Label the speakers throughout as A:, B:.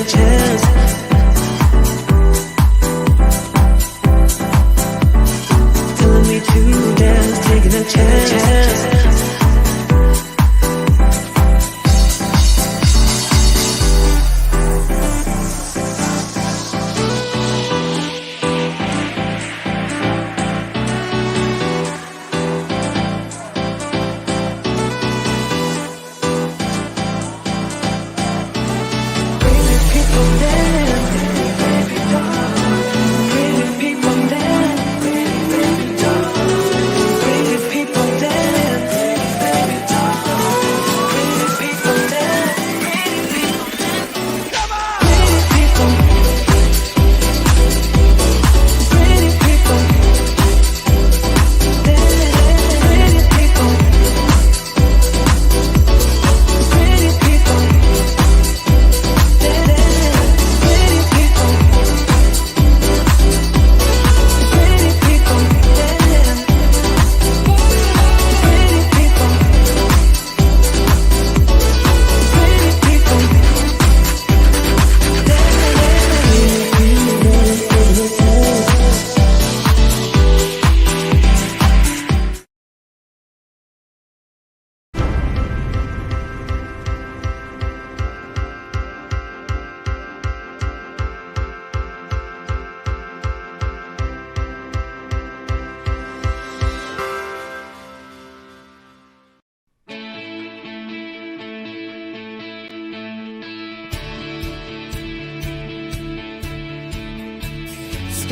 A: a chance. Telling me to dance, taking a chance.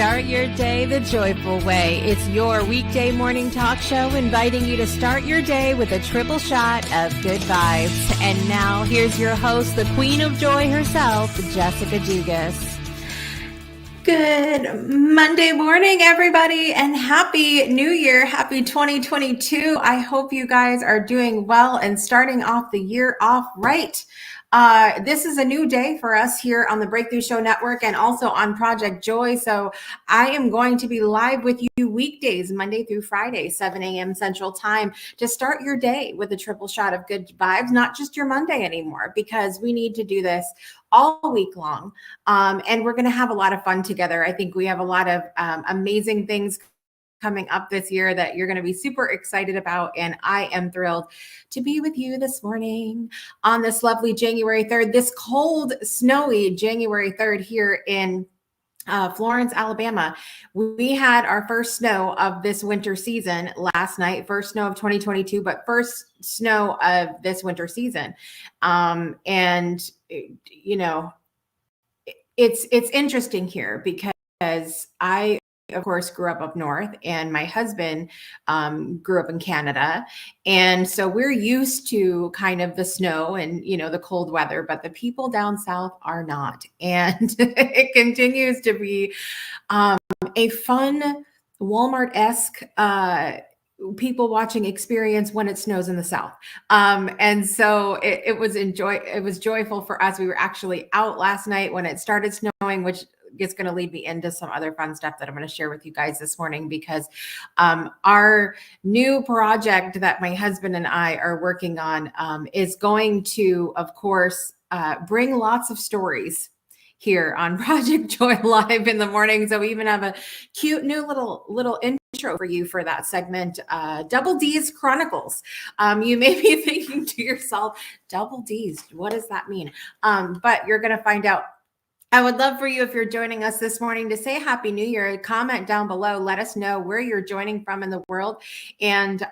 B: Start your day the joyful way. It's your weekday morning talk show inviting you to start your day with a triple shot of good vibes. And now here's your host, the queen of joy herself, Jessica Dugas.
C: Good Monday morning, everybody, and Happy New Year. Happy 2022. I hope you guys are doing well and starting off the year off right. This is a new day for us here on the Breakthrough Show Network and also on Project Joy. So I am going to be live with you weekdays, Monday through Friday, 7 a.m. Central Time, to start your day with a triple shot of good vibes, not just your Monday anymore, because we need to do this all week long. And we're going to have a lot of fun together. I think we have a lot of amazing things coming up this year that you're going to be super excited about. And I am thrilled to be with you this morning on this lovely January 3rd, this cold, snowy January 3rd here in Florence, Alabama. We had our first snow of this winter season last night, first snow of 2022, but first snow of this winter season. And you know, it's interesting here because I, of course, grew up north, and my husband grew up in Canada. And so we're used to kind of the snow and, you know, the cold weather, but the people down south are not. And it continues to be a fun Walmart-esque people watching experience when it snows in the south. And so it was joyful for us. We were actually out last night when it started snowing, which is going to lead me into some other fun stuff that I'm going to share with you guys this morning, because our new project that my husband and I are working on is going to, of course, bring lots of stories here on Project Joy Live in the morning. So we even have a cute new little intro for you for that segment, Double D's Chronicles. You may be thinking to yourself, Double D's, what does that mean? But you're going to find out. I would love for you, if you're joining us this morning, to say Happy New Year. Comment down below. Let us know where you're joining from in the world and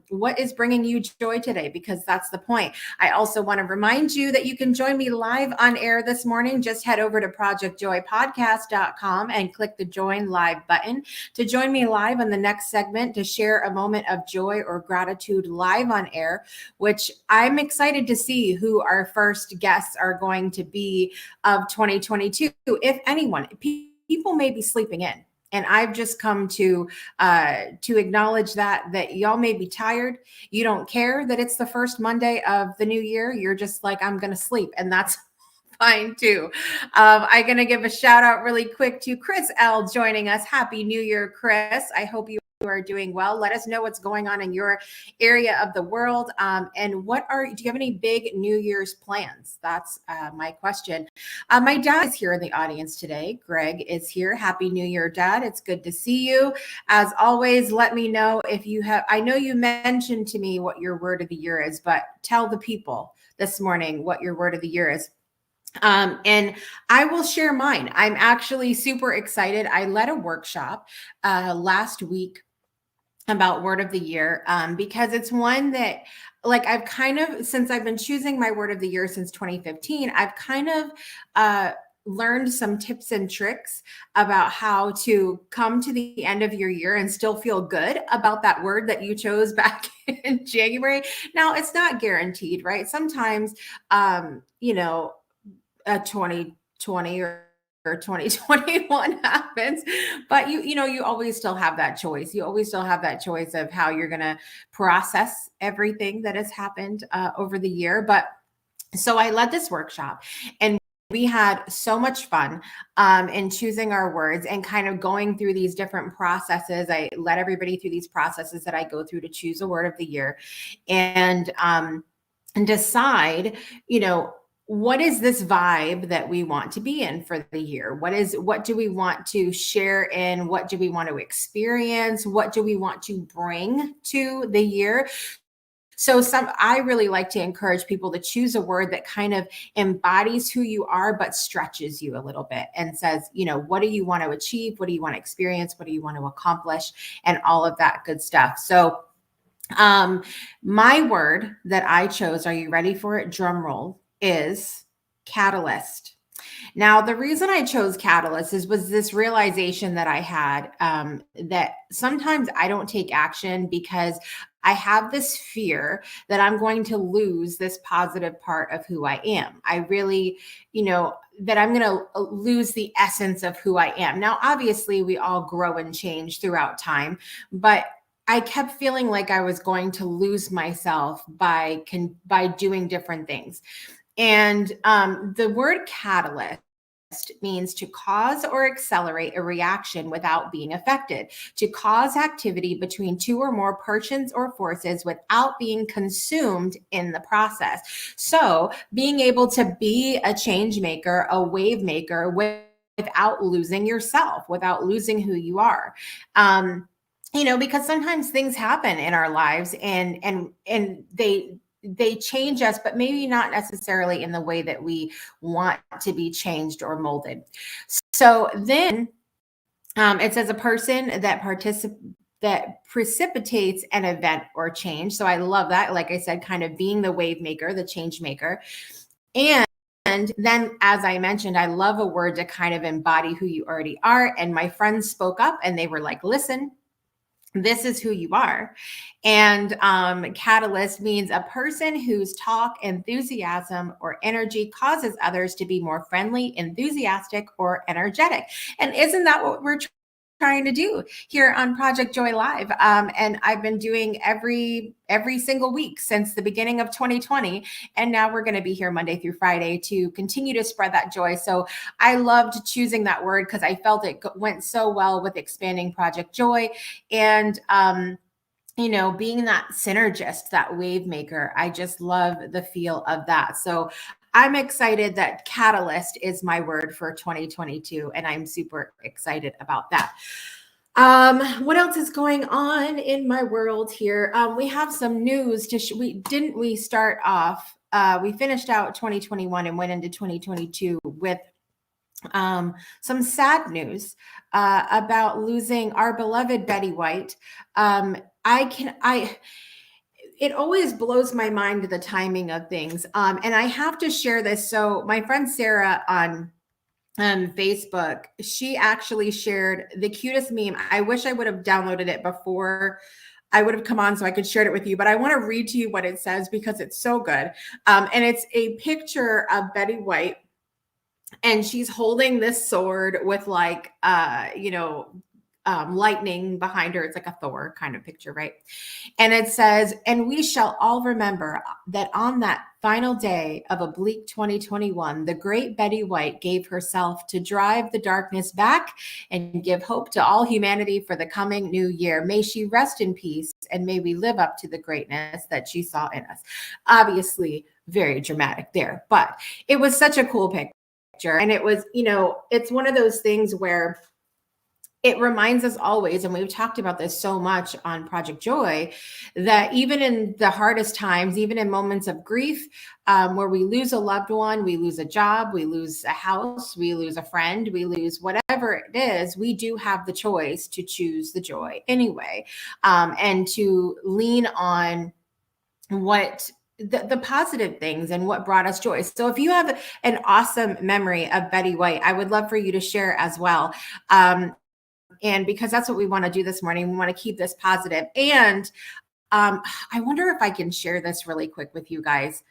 C: what is bringing you joy today, because that's the point. I also want to remind you that you can join me live on air this morning. Just head over to projectjoypodcast.com and click the Join Live button to join me live on the next segment to share a moment of joy or gratitude live on air, which I'm excited to see who our first guests are going to be of 2022. If anyone, people may be sleeping in, and I've just come to acknowledge that y'all may be tired. You don't care that it's the first Monday of the new year. You're just like, I'm going to sleep, and that's fine too. I'm going to give a shout out really quick to Chris L joining us. Happy New Year, Chris. I hope you are doing well. Let us know what's going on in your area of the world. And do you have any big New Year's plans? That's my question. My dad is here in the audience today. Greg is here. Happy New Year, Dad. It's good to see you. As always, let me know if you have, I know you mentioned to me what your word of the year is, but tell the people this morning what your word of the year is. And I will share mine. I'm actually super excited. I led a workshop last week about word of the year because it's one that, like, I've kind of, since I've been choosing my word of the year since 2015, I've kind of learned some tips and tricks about how to come to the end of your year and still feel good about that word that you chose back in January. Now, it's not guaranteed, right? Sometimes, 2020 or 2021 happens, but you always still have that choice. You always still have that choice of how you're going to process everything that has happened over the year. But so I led this workshop, and we had so much fun in choosing our words and kind of going through these different processes. I led everybody through these processes that I go through to choose a word of the year and decide, what is this vibe that we want to be in for the year? What do we want to share in? What do we want to experience? What do we want to bring to the year? So I really like to encourage people to choose a word that kind of embodies who you are, but stretches you a little bit and says, what do you want to achieve? What do you want to experience? What do you want to accomplish? And all of that good stuff. So my word that I chose, are you ready for it? Drum roll. Is catalyst. Now, the reason I chose catalyst was this realization that I had that sometimes I don't take action because I have this fear that I'm going to lose this positive part of who I am. I really, that I'm going to lose the essence of who I am. Now, obviously, we all grow and change throughout time, but I kept feeling like I was going to lose myself by doing different things. And the word catalyst means to cause or accelerate a reaction without being affected, to cause activity between two or more persons or forces without being consumed in the process. So being able to be a change maker, a wave maker without losing yourself, without losing who you are. Because sometimes things happen in our lives and they change us, but maybe not necessarily in the way that we want to be changed or molded. So then it says a person that precipitates an event or change. So I love that. Like I said, kind of being the wave maker, the change maker. And then, as I mentioned, I love a word to kind of embody who you already are. And my friends spoke up and they were like, listen, this is who you are. And catalyst means a person whose talk, enthusiasm, or energy causes others to be more friendly, enthusiastic, or energetic. And isn't that what we're trying to do here on Project Joy Live? And I've been doing every single week since the beginning of 2020. And now we're going to be here Monday through Friday to continue to spread that joy. So I loved choosing that word because I felt it went so well with expanding Project Joy. And, being that synergist, that wave maker, I just love the feel of that. So I'm excited that catalyst is my word for 2022, and I'm super excited about that. What else is going on in my world here? We have some news we start off, we finished out 2021 and went into 2022 with some sad news about losing our beloved Betty White. It always blows my mind the timing of things. And I have to share this. So my friend Sarah on Facebook, she actually shared the cutest meme. I wish I would have downloaded it before I would have come on so I could share it with you, but I want to read to you what it says because it's so good. And it's a picture of Betty White, and she's holding this sword with lightning behind her. It's like a Thor kind of picture, right? And it says, and we shall all remember that on that final day of a bleak 2021, the great Betty White gave herself to drive the darkness back and give hope to all humanity for the coming new year. May she rest in peace, and may we live up to the greatness that she saw in us. Obviously, very dramatic there, but it was such a cool picture. And it was, it's one of those things where it reminds us always, and we've talked about this so much on Project Joy, that even in the hardest times, even in moments of grief, where we lose a loved one, we lose a job, we lose a house, we lose a friend, we lose whatever it is, we do have the choice to choose the joy anyway, and to lean on what the positive things and what brought us joy. So if you have an awesome memory of Betty White, I would love for you to share as well. And because that's what we want to do this morning, we want to keep this positive. And I wonder if I can share this really quick with you guys.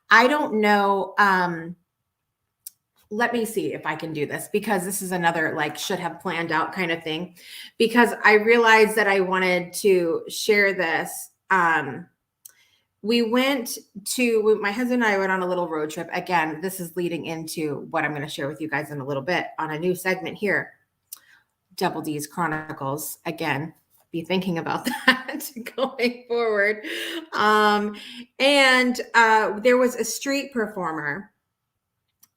C: I don't know. Let me see if I can do this, because this is another should have planned out kind of thing, because I realized that I wanted to share this. My husband and I went on a little road trip. Again, this is leading into what I'm going to share with you guys in a little bit on a new segment here. Double D's Chronicles. Again, be thinking about that going forward. And there was a street performer,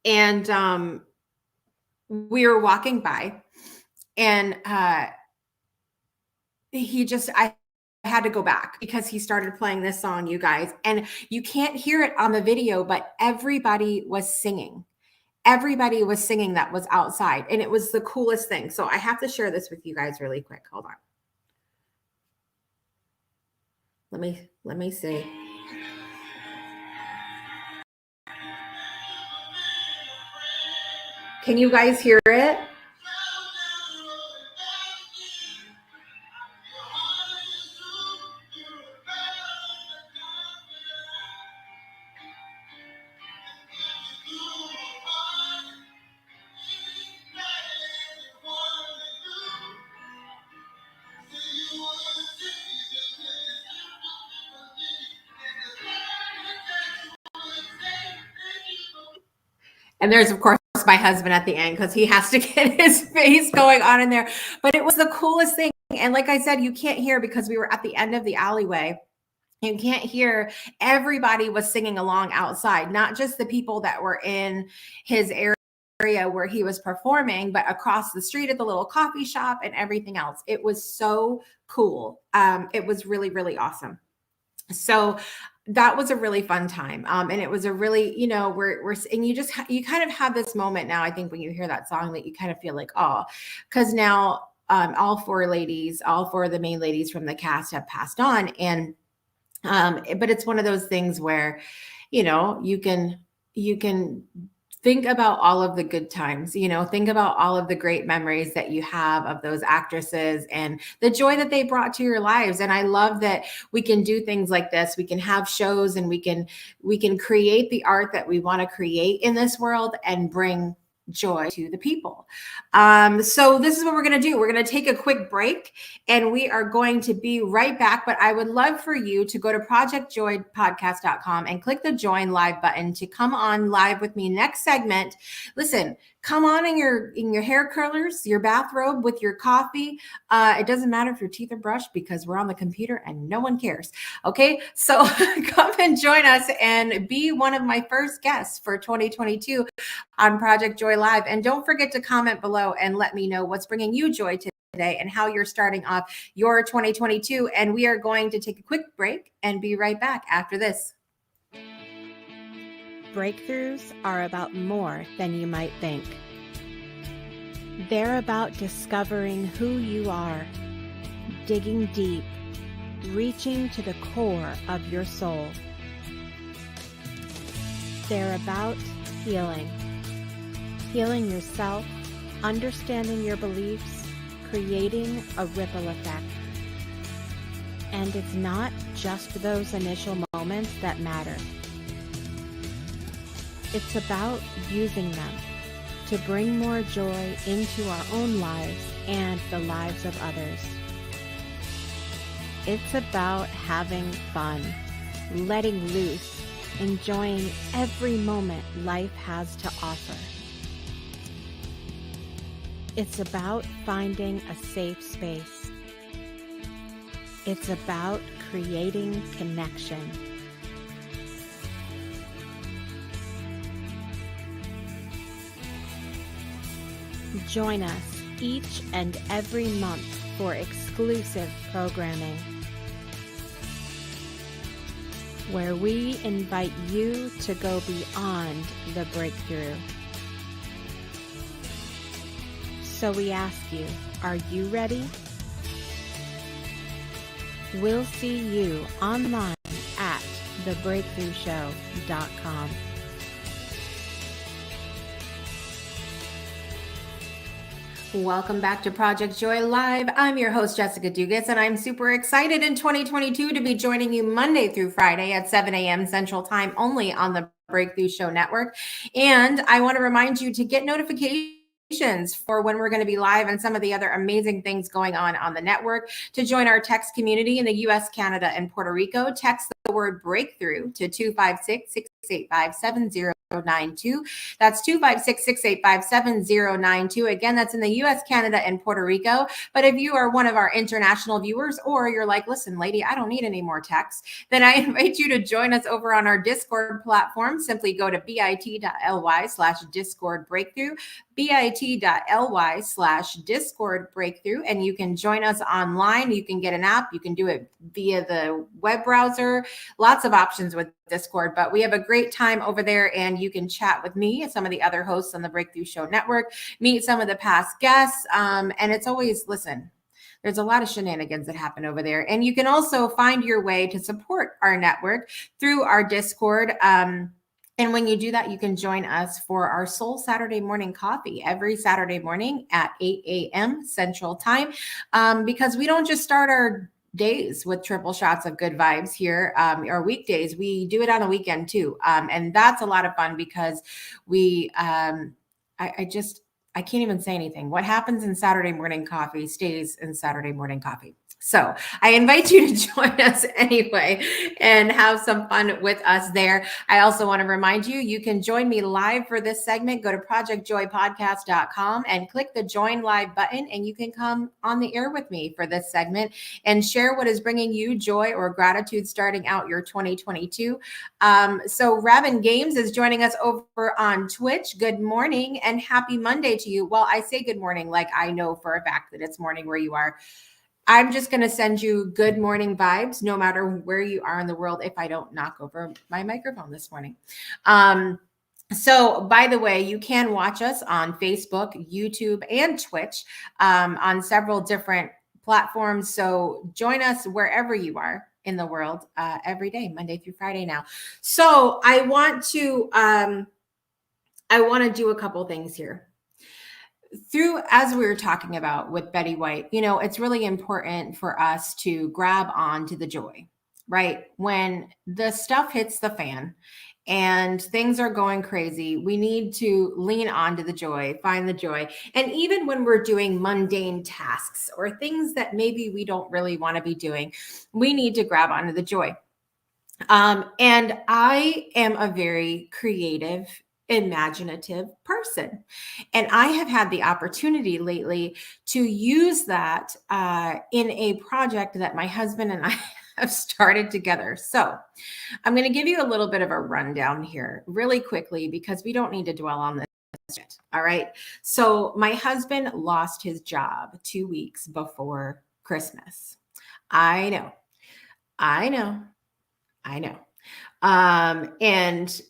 C: and we were walking by, and I had to go back because he started playing this song, you guys, and you can't hear it on the video, but everybody was singing. Everybody was singing that was outside, and it was the coolest thing. So I have to share this with you guys really quick. Hold on. Let me see. Can you guys hear it? And there's, of course, my husband at the end, because he has to get his face going on in there. But it was the coolest thing. And like I said, you can't hear because we were at the end of the alleyway. You can't hear. Everybody was singing along outside, not just the people that were in his area where he was performing, but across the street at the little coffee shop and everything else. It was so cool. It was really, really awesome. So that was a really fun time. And it was a really, and you kind of have this moment now, I think, when you hear that song, that you kind of feel like, oh, because now all four of the main ladies from the cast have passed on. And, but it's one of those things where, you can think about all of the good times, think about all of the great memories that you have of those actresses and the joy that they brought to your lives. And I love that we can do things like this. We can have shows, and we can create the art that we want to create in this world and bring joy to the people. So this is what we're going to do. We're going to take a quick break, and we are going to be right back. But I would love for you to go to projectjoypodcast.com and click the join live button to come on live with me next segment. Listen, come on in your hair curlers, your bathrobe, with your coffee. It doesn't matter if your teeth are brushed, because we're on the computer and no one cares. Okay, so come and join us and be one of my first guests for 2022 on Project Joy Live. And don't forget to comment below and let me know what's bringing you joy today and how you're starting off your 2022. And we are going to take a quick break and be right back after this.
B: Breakthroughs are about more than you might think. They're about discovering who you are, digging deep, reaching to the core of your soul. They're about healing yourself, understanding your beliefs, creating a ripple effect. And it's not just those initial moments that matter. It's about using them, to bring more joy into our own lives and the lives of others. It's about having fun, letting loose, enjoying every moment life has to offer. It's about finding a safe space. It's about creating connection. Join us each and every month for exclusive programming, where we invite you to go beyond the breakthrough. So we ask you, are you ready? We'll see you online at thebreakthroughshow.com.
C: Welcome back to Project Joy Live. I'm your host, Jessica Dugas, and I'm super excited in 2022 to be joining you Monday through Friday at 7 a.m. Central Time only on the Breakthrough Show Network. And I want to remind you to get notifications for when we're going to be live and some of the other amazing things going on the network. To join our text community in the US, Canada, and Puerto Rico, text the word breakthrough to 256-685-7092. That's 256-685-7092. Again, that's in the US, Canada, and Puerto Rico. But if you are one of our international viewers, or you're like, listen, lady, I don't need any more text, then I invite you to join us over on our Discord platform. Simply go to bit.ly/Discord Breakthrough, bit.ly/Discord Breakthrough, and you can join us online. You can get an app. You can do it via the web browser. Lots of options with Discord, but we have a great time over there, and you can chat with me and some of the other hosts on the Breakthrough Show Network, meet some of the past guests, and it's always, listen, there's a lot of shenanigans that happen over there. And you can also find your way to support our network through our Discord. And when you do that, you can join us for our Soul Saturday morning coffee every Saturday morning at 8 a.m. Central Time, because we don't just start our days with triple shots of good vibes here, or weekdays. We do it on a weekend too. And that's a lot of fun because we, I can't even say anything. What happens in Saturday morning coffee stays in Saturday morning coffee. So I invite you to join us anyway and have some fun with us there. I also want to remind you, you can join me live for this segment. Go to projectjoypodcast.com and click the join live button, and you can come on the air with me for this segment and share what is bringing you joy or gratitude starting out your 2022. So Rabin Games is joining us over on Twitch. Good morning and happy Monday to you. Well, I say good morning like I know for a fact that it's morning where you are. I'm just going to send you good morning vibes, no matter where you are in the world, if I don't knock over my microphone this morning. So by the way, you can watch us on Facebook, YouTube, and Twitch, on several different platforms. So join us wherever you are in the world, every day, Monday through Friday now. So I want to do a couple things here. As we were talking about with Betty White, it's really important for us to grab on to the joy, right? When the stuff hits the fan and things are going crazy, we need to lean onto the joy, find the joy. And even when we're doing mundane tasks or things that maybe we don't really want to be doing, we need to grab onto the joy. And I am a very creative, imaginative person. And I have had the opportunity lately to use that in a project that my husband and I have started together. So I'm going to give you a little bit of a rundown here really quickly, because we don't need to dwell on this yet. All right. So my husband lost his job 2 weeks before Christmas. I know. And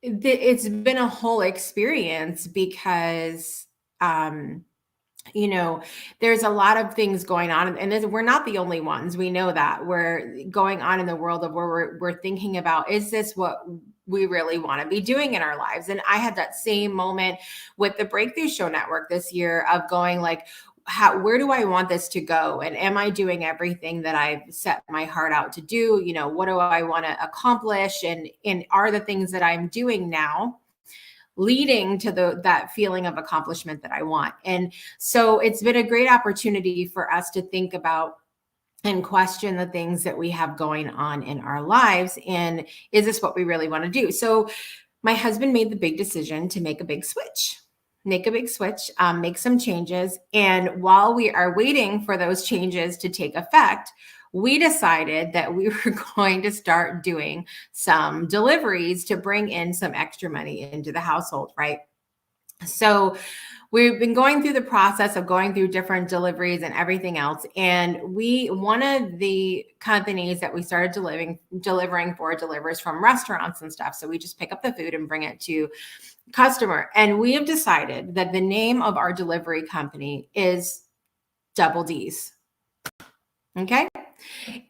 C: it's been a whole experience because, there's a lot of things going on, and we're not the only ones. We know that we're going on in the world of where we're thinking about, is this what we really want to be doing in our lives? And I had that same moment with the Breakthrough Show Network this year of going like, where do I want this to go? And am I doing everything that I've set my heart out to do? What do I want to accomplish? And are the things that I'm doing now leading to that feeling of accomplishment that I want. And so it's been a great opportunity for us to think about and question the things that we have going on in our lives. And is this what we really want to do? So my husband made the big decision to make a big switch, make some changes. And while we are waiting for those changes to take effect, we decided that we were going to start doing some deliveries to bring in some extra money into the household, right? So we've been going through the process of going through different deliveries and everything else. And one of the companies that we started delivering for delivers from restaurants and stuff. So we just pick up the food and bring it to customer. And we have decided that the name of our delivery company is Double D's. Okay.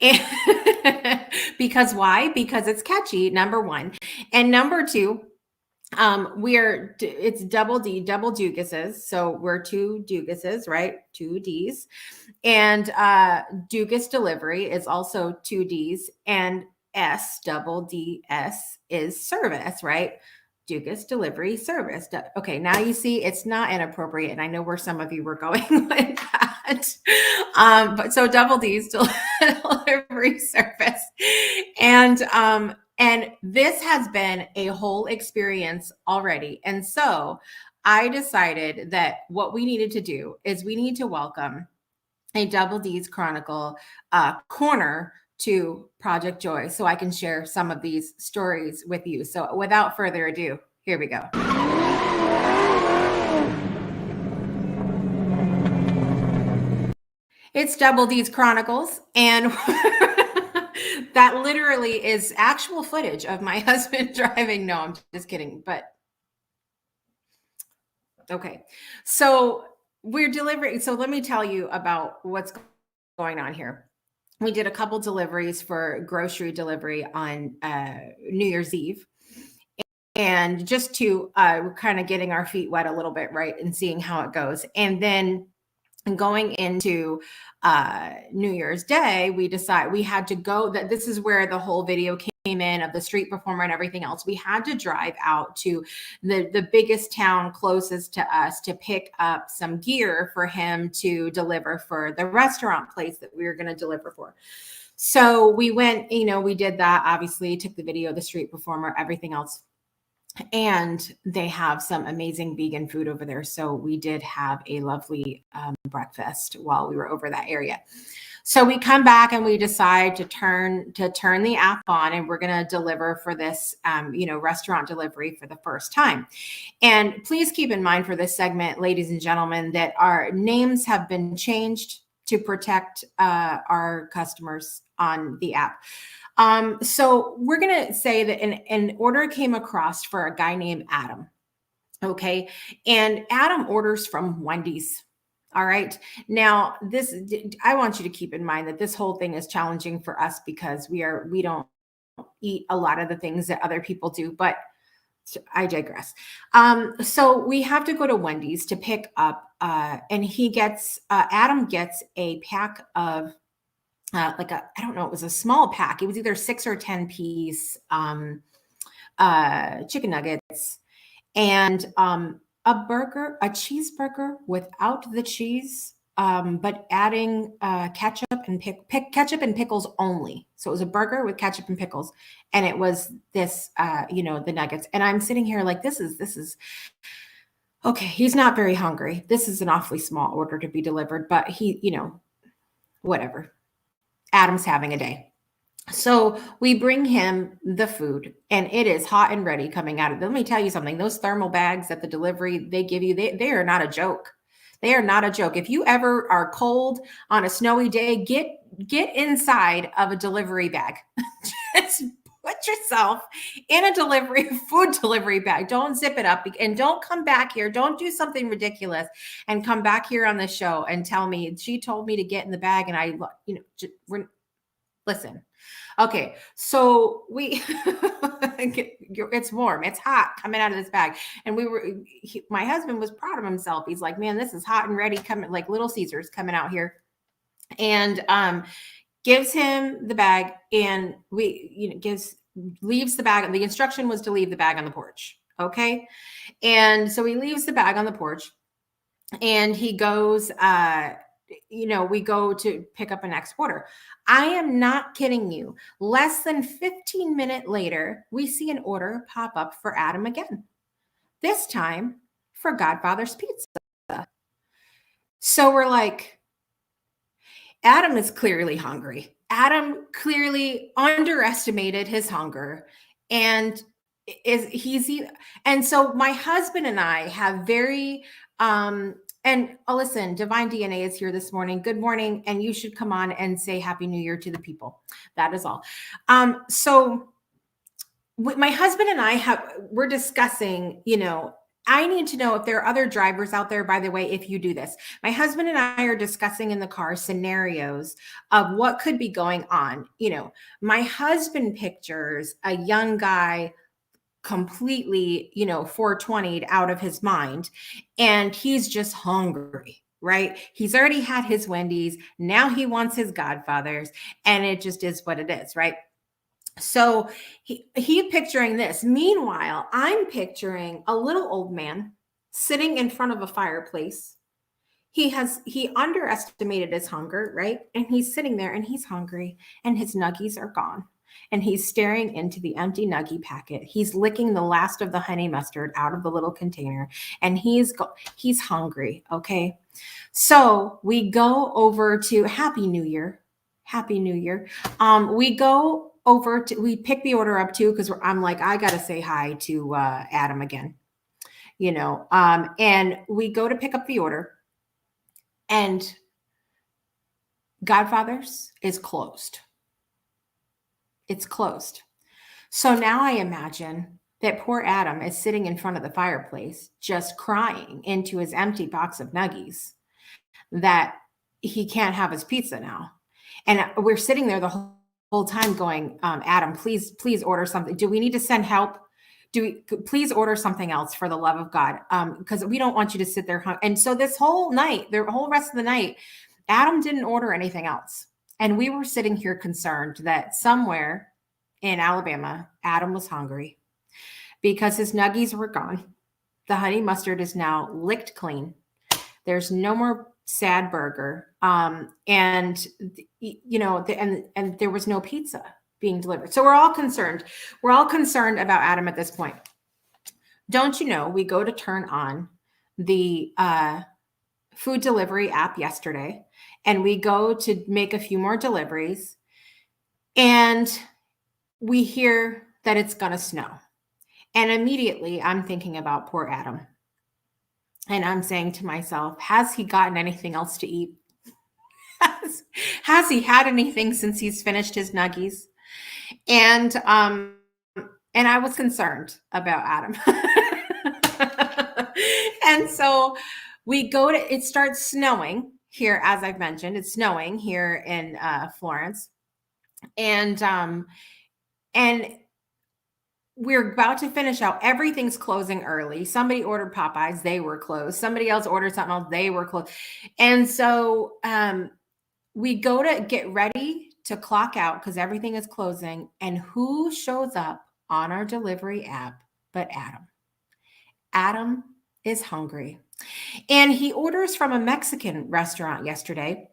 C: And because why? Because it's catchy, number one. And number two, it's Double D, double Dugases. So we're two Dugases, right? Two D's. And Dugas Delivery is also two D's, and Double DS is service, right? Dugas Delivery Service. Okay, now you see it's not inappropriate, and I know where some of you were going with that. But so Double D's Delivery Service, and this has been a whole experience already. And so I decided that what we needed to do is we need to welcome a Double D's Chronicle corner to Project Joy so I can share some of these stories with you. So without further ado, here we go. It's Double D's Chronicles, and that literally is actual footage of my husband driving. No, I'm just kidding. But okay, so we're delivering. So let me tell you about what's going on here. We did a couple deliveries for grocery delivery on New Year's Eve. And just to kind of getting our feet wet a little bit, right? And seeing how it goes. And then going into New Year's Day, we had to go, that this is where the whole video came in of the street performer and everything else. We had to drive out to the biggest town closest to us to pick up some gear for him to deliver for the restaurant place that we were going to deliver for. So we went, we did that, obviously took the video, the street performer, everything else. And they have some amazing vegan food over there. So we did have a lovely breakfast while we were over that area. So we come back and we decide to turn the app on, and we're going to deliver for this, restaurant delivery for the first time. And please keep in mind for this segment, ladies and gentlemen, that our names have been changed to protect our customers on the app. So we're going to say that an order came across for a guy named Adam. Okay. And Adam orders from Wendy's. All right. Now I want you to keep in mind that this whole thing is challenging for us because we don't eat a lot of the things that other people do, but I digress. So we have to go to Wendy's to pick up, and Adam gets a pack of, I don't know, it was a small pack. It was either 6 or 10 piece chicken nuggets and a cheeseburger without the cheese, but adding ketchup and ketchup and pickles only. So it was a burger with ketchup and pickles, and it was this, the nuggets. And I'm sitting here like, this is okay. He's not very hungry. This is an awfully small order to be delivered, but he, whatever. Adam's having a day. So we bring him the food, and it is hot and ready coming out of it. Let me tell you something. Those thermal bags at the delivery they give you, they are not a joke. They are not a joke. If you ever are cold on a snowy day, get inside of a delivery bag. Just put yourself in a food delivery bag. Don't zip it up, and don't come back here. Don't do something ridiculous and come back here on the show and tell me she told me to get in the bag and listen. Okay. So it's warm. It's hot coming out of this bag. And my husband was proud of himself. He's like, man, this is hot and ready coming, like Little Caesars coming out here. And, gives him the bag, and leaves the bag. The instruction was to leave the bag on the porch. Okay. And so he leaves the bag on the porch and he goes, we go to pick up a next order. I am not kidding you. Less than 15 minutes later, we see an order pop up for Adam again. This time for Godfather's Pizza. So we're like, Adam is clearly hungry. Adam clearly underestimated his hunger and and so my husband and I have very and listen, Divine DNA is here this morning. Good morning, and you should come on and say Happy New Year to the people. That is all. So my husband and I we're discussing, I need to know if there are other drivers out there, by the way, if you do this. My husband and I are discussing in the car scenarios of what could be going on. My husband pictures a young guy completely, 420'd out of his mind, and he's just hungry, right? He's already had his Wendy's. Now he wants his Godfathers, and it just is what it is, right? So he picturing this. Meanwhile, I'm picturing a little old man sitting in front of a fireplace. He underestimated his hunger, right? And he's sitting there and he's hungry and his nuggies are gone. And he's staring into the empty nuggie packet. He's licking the last of the honey mustard out of the little container and he's hungry, okay? So we go over to Happy New Year. Happy New Year. We pick the order up too, because I'm like, I got to say hi to Adam again, and we go to pick up the order and Godfather's is closed. It's closed. So now I imagine that poor Adam is sitting in front of the fireplace, just crying into his empty box of nuggies that he can't have his pizza now. And we're sitting there the whole time going, Adam, please order something. Do we need to send help? Please order something else for the love of God? Because we don't want you to sit there. And so this whole night, the whole rest of the night, Adam didn't order anything else. And we were sitting here concerned that somewhere in Alabama, Adam was hungry because his nuggies were gone. The honey mustard is now licked clean. There's no more sad burger. And there was no pizza being delivered. So we're all concerned. We're all concerned about Adam at this point. Don't you know, we go to turn on the food delivery app yesterday and we go to make a few more deliveries and we hear that it's going to snow. And immediately I'm thinking about poor Adam. And I'm saying to myself, has he gotten anything else to eat? Has he had anything since he's finished his nuggies? And I was concerned about Adam. And so it starts snowing here, as I've mentioned. It's snowing here in Florence. And we're about to finish out. Everything's closing early. Somebody ordered Popeyes. They were closed. Somebody else ordered something else. They were closed. And so we go to get ready to clock out because everything is closing. And who shows up on our delivery app but Adam? Adam is hungry. And he orders from a Mexican restaurant yesterday,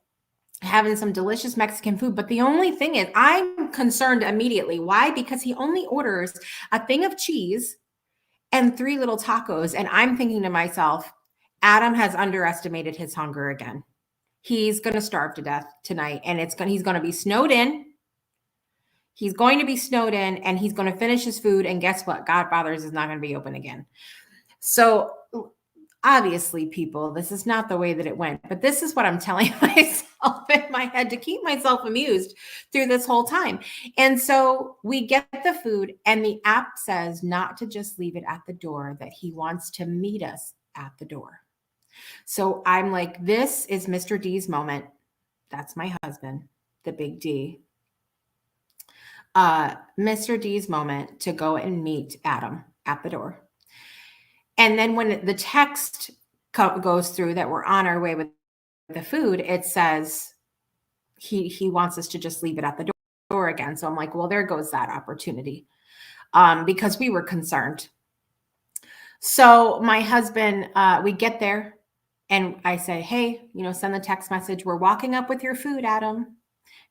C: having some delicious Mexican food. But the only thing is, I'm concerned immediately. Why? Because he only orders a thing of cheese and 3 little tacos. And I'm thinking to myself, Adam has underestimated his hunger again. He's going to starve to death tonight. And he's going to be snowed in. He's going to be snowed in and he's going to finish his food. And guess what? Godfather's is not going to be open again. So obviously, people, this is not the way that it went, but this is what I'm telling myself in my head to keep myself amused through this whole time. And so we get the food and the app says not to just leave it at the door, that he wants to meet us at the door. So I'm like, this is Mr. D's moment. That's my husband, the big D. Mr. D's moment to go and meet Adam at the door. And then when the text goes through that we're on our way with the food, it says he wants us to just leave it at the door again. So I'm like, well, there goes that opportunity, because we were concerned. So my husband, we get there and I say, hey, send the text message. We're walking up with your food, Adam.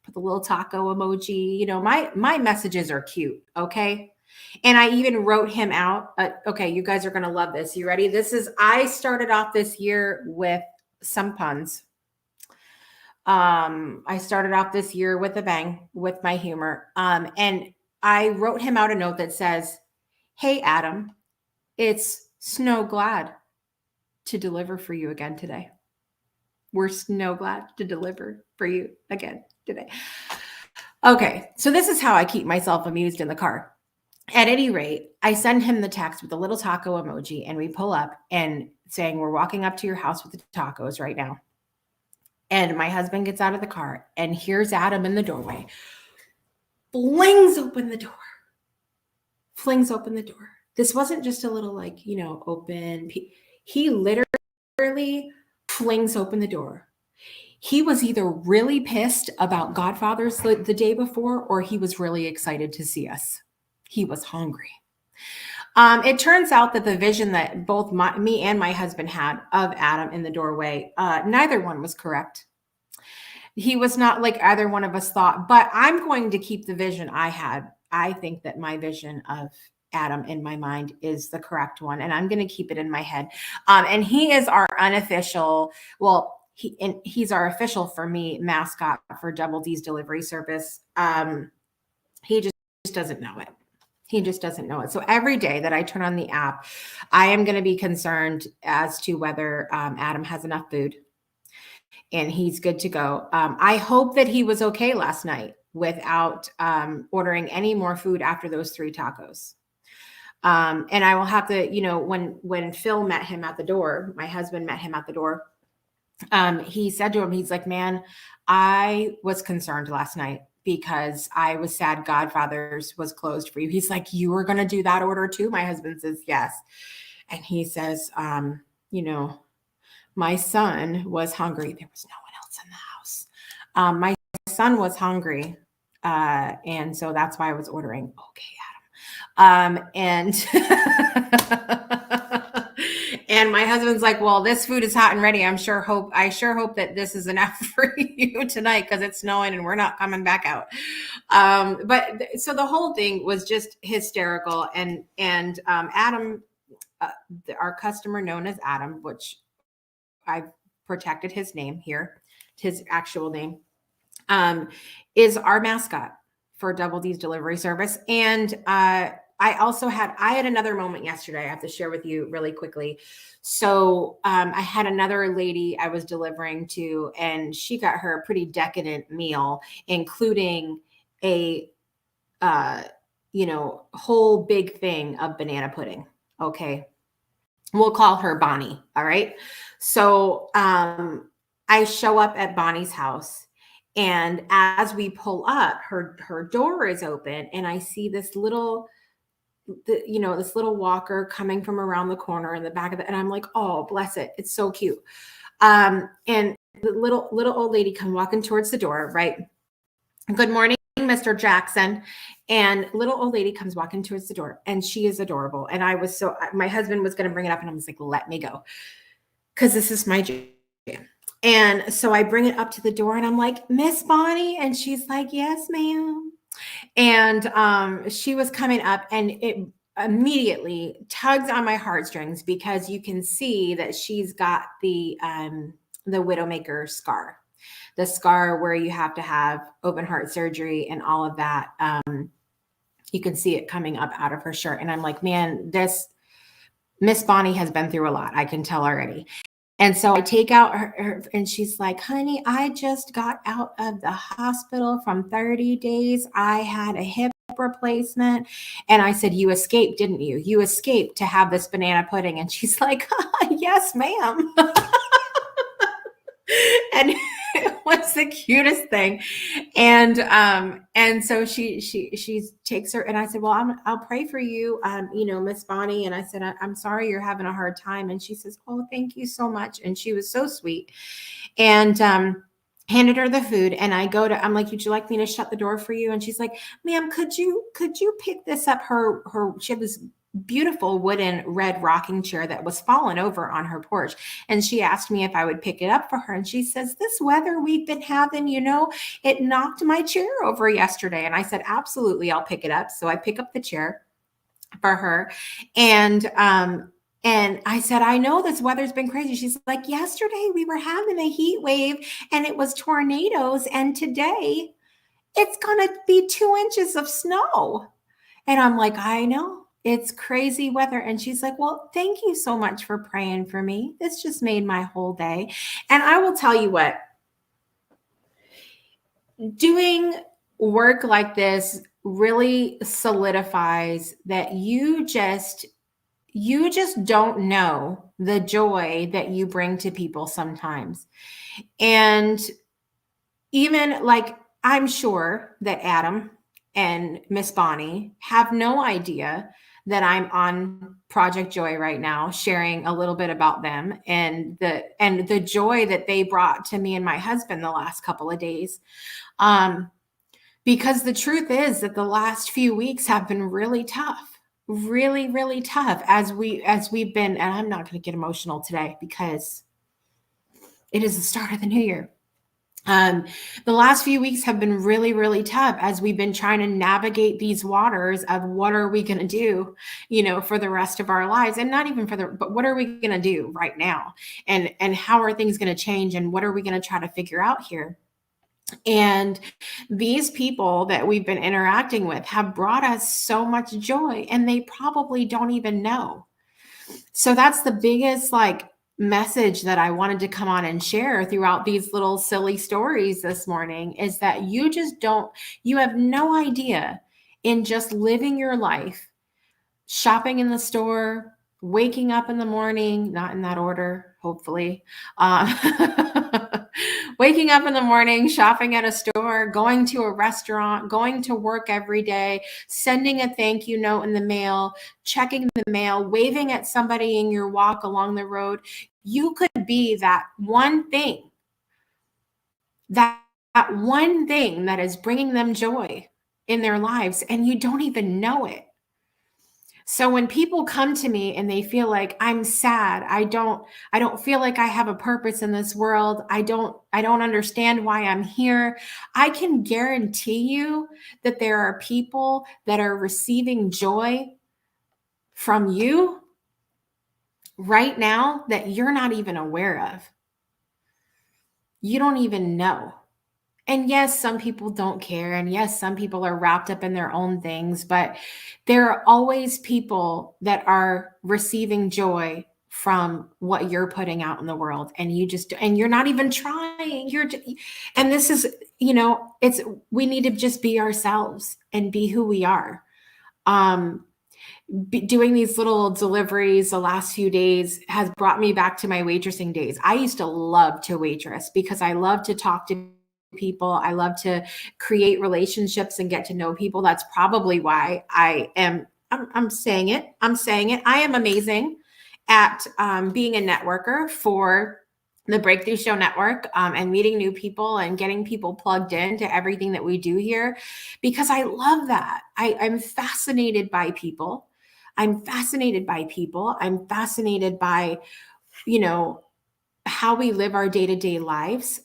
C: Put the little taco emoji. My messages are cute. Okay. And I even wrote him out. Okay, you guys are going to love this. You ready? I started off this year with some puns. I started off this year with a bang with my humor. And I wrote him out a note that says, hey, Adam, it's snow glad to deliver for you again today. We're snow glad to deliver for you again today. Okay, so this is how I keep myself amused in the car. At any rate, I send him the text with a little taco emoji, and we pull up and saying, we're walking up to your house with the tacos right now. And my husband gets out of the car, and here's Adam in the doorway, flings open the door. This wasn't just a little open. He literally flings open the door. He was either really pissed about Godfathers the day before, or he was really excited to see us. He was hungry. It turns out that the vision that both me and my husband had of Adam in the doorway, neither one was correct. He was not like either one of us thought, but I'm going to keep the vision I had. I think that my vision of Adam in my mind is the correct one, and I'm going to keep it in my head. And he is our unofficial, he's our official, for me, mascot for Double D's delivery service. He just doesn't know it. He just doesn't know it. So every day that I turn on the app, I am going to be concerned as to whether Adam has enough food and he's good to go. I hope that he was okay last night without ordering any more food after those 3 tacos. And I will have to, when Phil met him at the door, my husband met him at the door. He said to him, he's like, man, I was concerned last night because I was sad Godfathers was closed for you. He's like, you were going to do that order too? My husband says, yes. And he says, my son was hungry. There was no one else in the house. My son was hungry. And so that's why I was ordering. Okay, Adam. And my husband's like, well, this food is hot and ready. I sure hope that this is enough for you tonight because it's snowing and we're not coming back out. But so the whole thing was just hysterical. And Adam, our customer known as Adam, which I've protected his name here, his actual name, is our mascot for Double D's delivery service. And I had another moment yesterday I have to share with you really quickly. So I had another lady I was delivering to, and she got her a pretty decadent meal, including a whole big thing of banana pudding. Okay. We'll call her Bonnie. All right. So I show up at Bonnie's house, and as we pull up, her door is open, and I see this little walker coming from around the corner in the back of it. And I'm like, oh, bless it. It's so cute. And the little old lady come walking towards the door, right? Good morning, Mr. Jackson. And little old lady comes walking towards the door, and she is adorable. And my husband was going to bring it up, and I was like, let me go, because this is my jam. And so I bring it up to the door, and I'm like, Miss Bonnie. And she's like, yes, ma'am. And she was coming up, and it immediately tugs on my heartstrings because you can see that she's got the Widowmaker scar, the scar where you have to have open heart surgery and all of that. You can see it coming up out of her shirt. And I'm like, man, this Miss Bonnie has been through a lot. I can tell already. And so I take out her, and she's like, honey, I just got out of the hospital from 30 days. I had a hip replacement. And I said, you escaped, didn't you? You escaped to have this banana pudding. And she's like, yes, ma'am. And it was the cutest thing. And so she takes her, and I said, well, I'll pray for you, Miss Bonnie. And I said, I'm sorry you're having a hard time. And she says, oh, thank you so much. And she was so sweet, and handed her the food. And I'm like, would you like me to shut the door for you? And she's like, ma'am, could you pick this up? She had this beautiful wooden red rocking chair that was fallen over on her porch. And she asked me if I would pick it up for her. And she says, this weather we've been having, it knocked my chair over yesterday. And I said, absolutely, I'll pick it up. So I pick up the chair for her. And I said, I know this weather's been crazy. She's like, yesterday we were having a heat wave and it was tornadoes. And today it's going to be 2 inches of snow. And I'm like, I know, it's crazy weather. And she's like, well, thank you so much for praying for me. This just made my whole day. And I will tell you what, doing work like this really solidifies that you just don't know the joy that you bring to people sometimes. And even like, I'm sure that Adam and Miss Bonnie have no idea that I'm on Project Joy right now, sharing a little bit about them and the joy that they brought to me and my husband the last couple of days. Because the truth is that the last few weeks have been really tough, really, really tough as we've been, and I'm not going to get emotional today because it is the start of the new year. The last few weeks have been really, really tough as we've been trying to navigate these waters of what are we going to do, for the rest of our lives, and not even but what are we going to do right now? And how are things going to change? And what are we going to try to figure out here? And these people that we've been interacting with have brought us so much joy, and they probably don't even know. So that's the biggest message that I wanted to come on and share throughout these little silly stories this morning is that you have no idea, in just living your life, shopping in the store, waking up in the morning, not in that order, hopefully, waking up in the morning, shopping at a store, going to a restaurant, going to work every day, sending a thank you note in the mail, checking the mail, waving at somebody in your walk along the road. You could be that one thing, that one thing that is bringing them joy in their lives, and you don't even know it. So when people come to me and they feel like I'm sad, I don't feel like I have a purpose in this world, I don't understand why I'm here, I can guarantee you that there are people that are receiving joy from you right now that you're not even aware of. You don't even know. And yes, some people don't care. And yes, some people are wrapped up in their own things, but there are always people that are receiving joy from what you're putting out in the world. And you're not even trying. And this is, we need to just be ourselves and be who we are. Doing these little deliveries the last few days has brought me back to my waitressing days. I used to love to waitress because I love to talk to people. I love to create relationships and get to know people. That's probably why I'm saying it. I am amazing at being a networker for the Breakthrough Show Network, and meeting new people and getting people plugged into everything that we do here, because I love that. I'm fascinated by people. I'm fascinated by, how we live our day-to-day lives.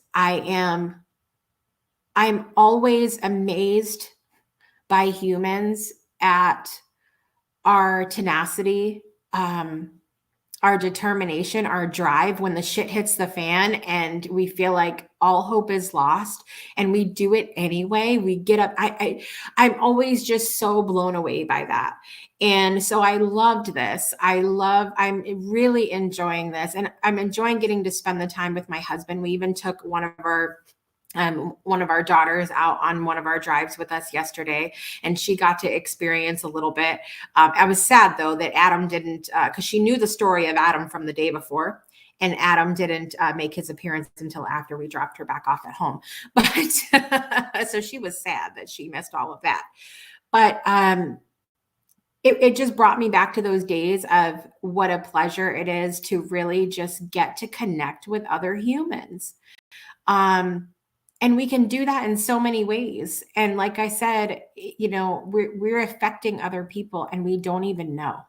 C: I'm always amazed by humans at our tenacity, our determination, our drive when the shit hits the fan and we feel like all hope is lost, and we do it anyway. We get up. I'm always just so blown away by that. And so I loved this. I'm really enjoying this, and I'm enjoying getting to spend the time with my husband. We even took one of our daughters out on one of our drives with us yesterday, and she got to experience a little bit. I was sad though that Adam didn't, because she knew the story of Adam from the day before, and Adam didn't make his appearance until after we dropped her back off at home. But so she was sad that she missed all of that. But it just brought me back to those days of what a pleasure it is to really just get to connect with other humans. And we can do that in so many ways. And like I said, we're affecting other people and we don't even know.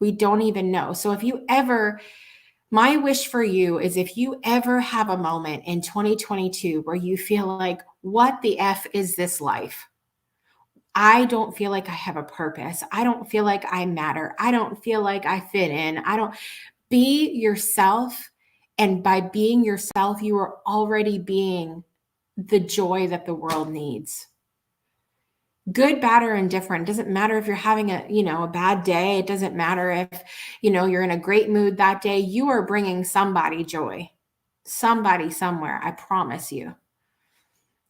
C: We don't even know. So if you ever, my wish for you is if you ever have a moment in 2022 where you feel like, what the F is this life? I don't feel like I have a purpose. I don't feel like I matter. I don't feel like I fit in. I don't, be yourself. And by being yourself, you are already being the joy that the world needs. Good, bad, or indifferent. It doesn't matter if you're having a bad day. It doesn't matter if, you're in a great mood that day. You are bringing somebody joy, somebody somewhere. I promise you,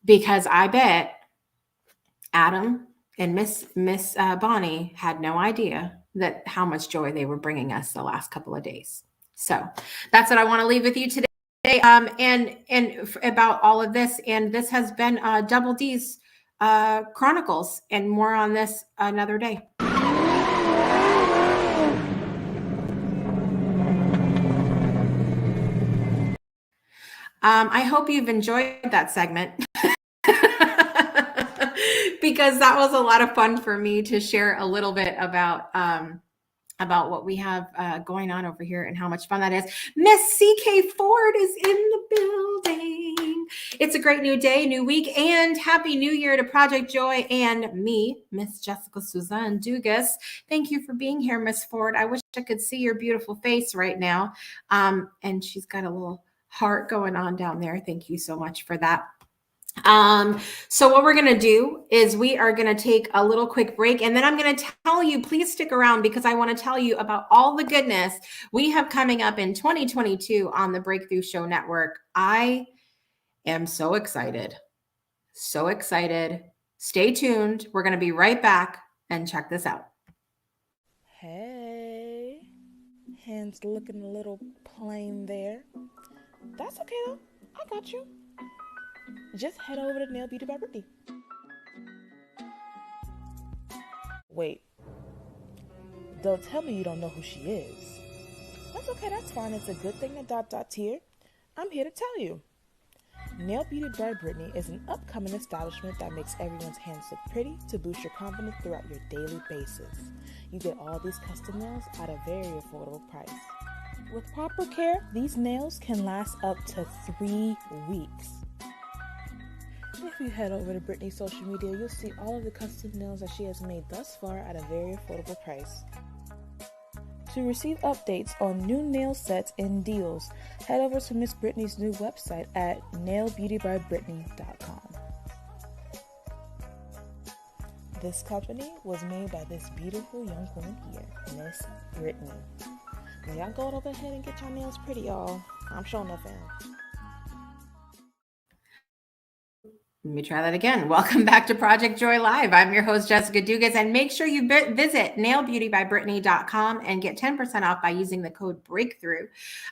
C: because I bet Adam and Miss Bonnie had no idea that how much joy they were bringing us the last couple of days. So that's what I want to leave with you today. And about all of this. And this has been Double D's Chronicles, and more on this another day. I hope you've enjoyed that segment. Because that was a lot of fun for me to share a little bit about what we have going on over here and how much fun that is. Miss CK Ford is in the building. It's a great new day, new week, and Happy New Year to Project Joy and me, Miss Jessica Suzanne Dugas. Thank you for being here, Miss Ford. I wish I could see your beautiful face right now. And she's got a little heart going on down there. Thank you so much for that. So what we're going to do is we are going to take a little quick break, and then I'm going to tell you, please stick around, because I want to tell you about all the goodness we have coming up in 2022 on the Breakthrough Show Network. I am so excited. So excited. Stay tuned. We're going to be right back, and check this out.
D: Hey, hands looking a little plain there. That's okay though. I got you. Just head over to Nail Beauty by Brittany. Wait. Don't tell me you don't know who she is. That's okay, that's fine. It's a good thing that ... here. I'm here to tell you. Nail Beauty by Brittany is an upcoming establishment that makes everyone's hands look pretty to boost your confidence throughout your daily basis. You get all these custom nails at a very affordable price. With proper care, these nails can last up to 3 weeks. If you head over to Brittany's social media, you'll see all of the custom nails that she has made thus far at a very affordable price. To receive updates on new nail sets and deals, head over to Miss Brittany's new website at nailbeautybybrittany.com. This company was made by this beautiful young woman here, Miss Brittany. Now y'all go over ahead and get your nails pretty, y'all. I'm showing up in.
C: Let me try that again. Welcome back to Project Joy Live. I'm your host, Jessica Dugas, and make sure you visit nailbeautybybrittany.com and get 10% off by using the code BREAKTHROUGH.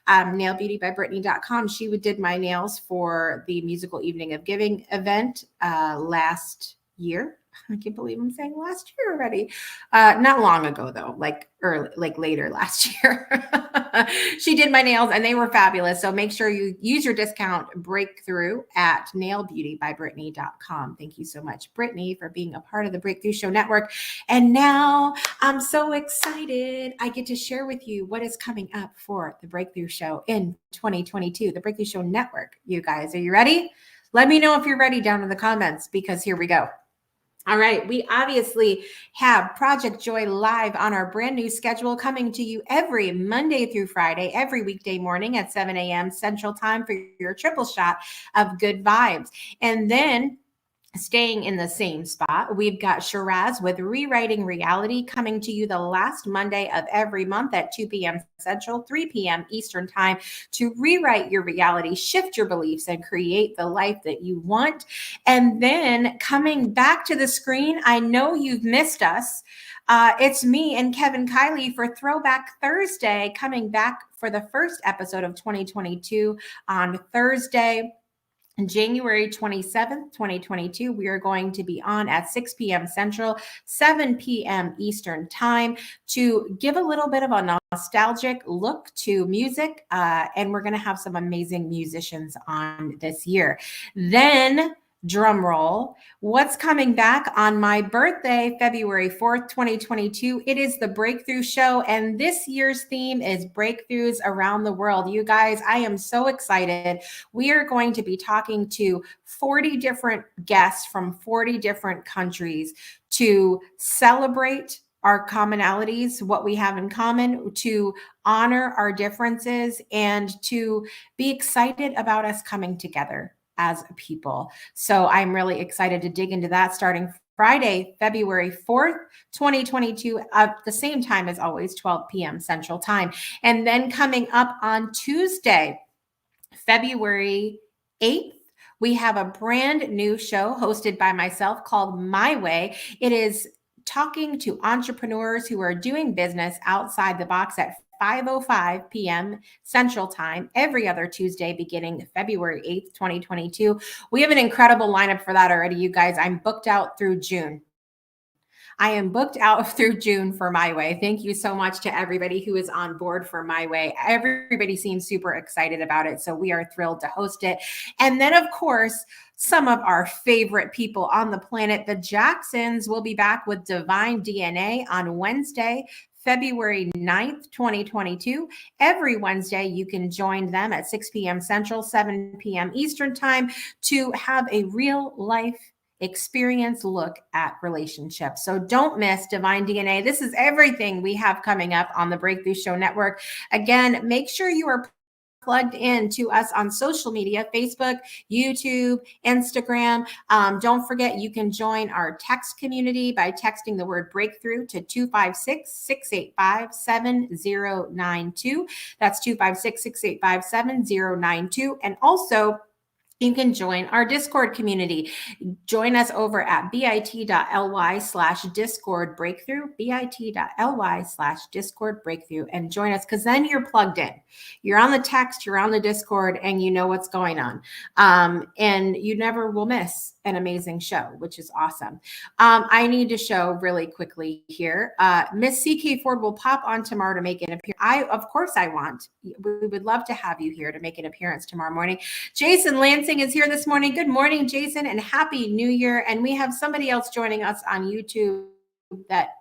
C: Nailbeautybybrittany.com. She did my nails for the Musical Evening of Giving event last year. I can't believe I'm saying last year already. Not long ago though, like later last year. She did my nails and they were fabulous. So make sure you use your discount Breakthrough at nailbeautybybrittany.com. Thank you so much, Brittany, for being a part of the Breakthrough Show Network. And now I'm so excited. I get to share with you what is coming up for the Breakthrough Show in 2022, the Breakthrough Show Network. You guys, are you ready? Let me know if you're ready down in the comments, because here we go. All right, we obviously have Project Joy Live on our brand new schedule, coming to you every Monday through Friday, every weekday morning at 7 a.m. Central Time for your triple shot of good vibes. And then staying in the same spot, we've got Shiraz with Rewriting Reality, coming to you the last Monday of every month at 2 p.m. Central, 3 p.m. Eastern Time, to rewrite your reality, shift your beliefs, and create the life that you want. And then coming back to the screen, I know you've missed us. It's me and Kevin Kiley for Throwback Thursday, coming back for the first episode of 2022 on Thursday, January 27th, 2022. We are going to be on at 6 p.m. Central, 7 p.m. Eastern Time, to give a little bit of a nostalgic look to music. And we're going to have some amazing musicians on this year. Then drum roll, what's coming back on my birthday, February 4th, 2022. It is the Breakthrough Show, and this year's theme is breakthroughs around the world. You guys, I am so excited. We are going to be talking to 40 different guests from 40 different countries to celebrate our commonalities, what we have in common, to honor our differences, and to be excited about us coming together as a people. So I'm really excited to dig into that starting Friday, February 4th, 2022, at the same time as always, 12 p.m. Central Time. And then coming up on Tuesday, February 8th, we have a brand new show hosted by myself called My Way. It is talking to entrepreneurs who are doing business outside the box at 5:05 p.m. Central Time every other Tuesday beginning February 8th, 2022. We have an incredible lineup for that already, you guys. I'm booked out through June. I am booked out through June for My Way. Thank you so much to everybody who is on board for My Way. Everybody seems super excited about it, so we are thrilled to host it. And then, of course, some of our favorite people on the planet, the Jacksons, will be back with Divine DNA on Wednesday, February 9th, 2022. Every Wednesday, you can join them at 6 p.m. Central, 7 p.m. Eastern Time to have a real life experience look at relationships. So don't miss Divine DNA. This is everything we have coming up on the Breakthrough Show Network. Again, make sure you are plugged in to us on social media, Facebook, YouTube, Instagram. Don't forget, you can join our text community by texting the word breakthrough to 256-685-7092. That's 256-685-7092. And also, you can join our Discord community. Join us over at bit.ly/Discord breakthrough, bit.ly/Discord breakthrough, and join us, because then you're plugged in. You're on the text, you're on the Discord, and you know what's going on. And you never will miss an amazing show, which is awesome. I need to show really quickly here. Miss CK Ford will pop on tomorrow to make an appearance. Of course I want. We would love to have you here to make an appearance tomorrow morning. Jason Lansing is here this morning. Good morning, Jason, and Happy New Year. And we have somebody else joining us on YouTube that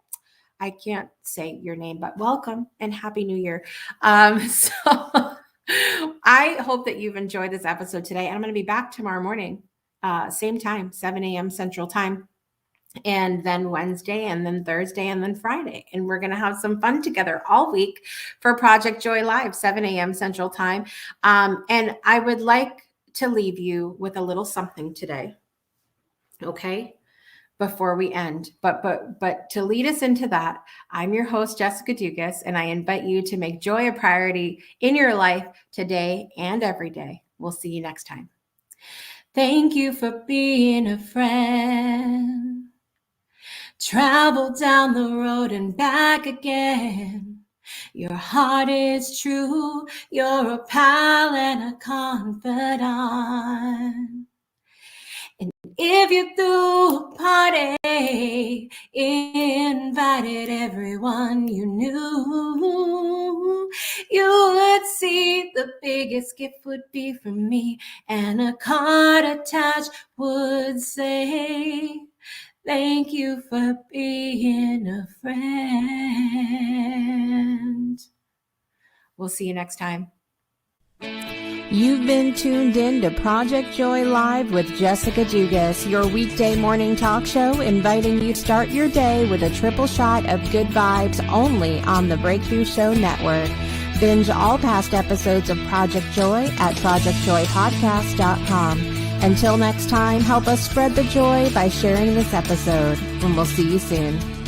C: I can't say your name, but welcome and Happy New Year. So I hope that you've enjoyed this episode today. And I'm going to be back tomorrow morning, same time, 7 a.m. Central Time. And then Wednesday, and then Thursday, and then Friday. And we're going to have some fun together all week for Project Joy Live, 7 a.m. Central Time. And I would like to leave you with a little something today, okay, before we end. But to lead us into that, I'm your host, Jessica Dugas, and I invite you to make joy a priority in your life today and every day. We'll see you next time. Thank you for being a friend. Travel down the road and back again. Your heart is true. You're a pal and a confidant. And if you threw a party, invited everyone you knew, you would see the biggest gift would be from me, and a card attached would say, thank you for being a friend. We'll see you next time.
B: You've been tuned in to Project Joy Live with Jessica Dugas, your weekday morning talk show, inviting you to start your day with a triple shot of good vibes only on the Breakthrough Show Network. Binge all past episodes of Project Joy at projectjoypodcast.com. Until next time, help us spread the joy by sharing this episode, and we'll see you soon.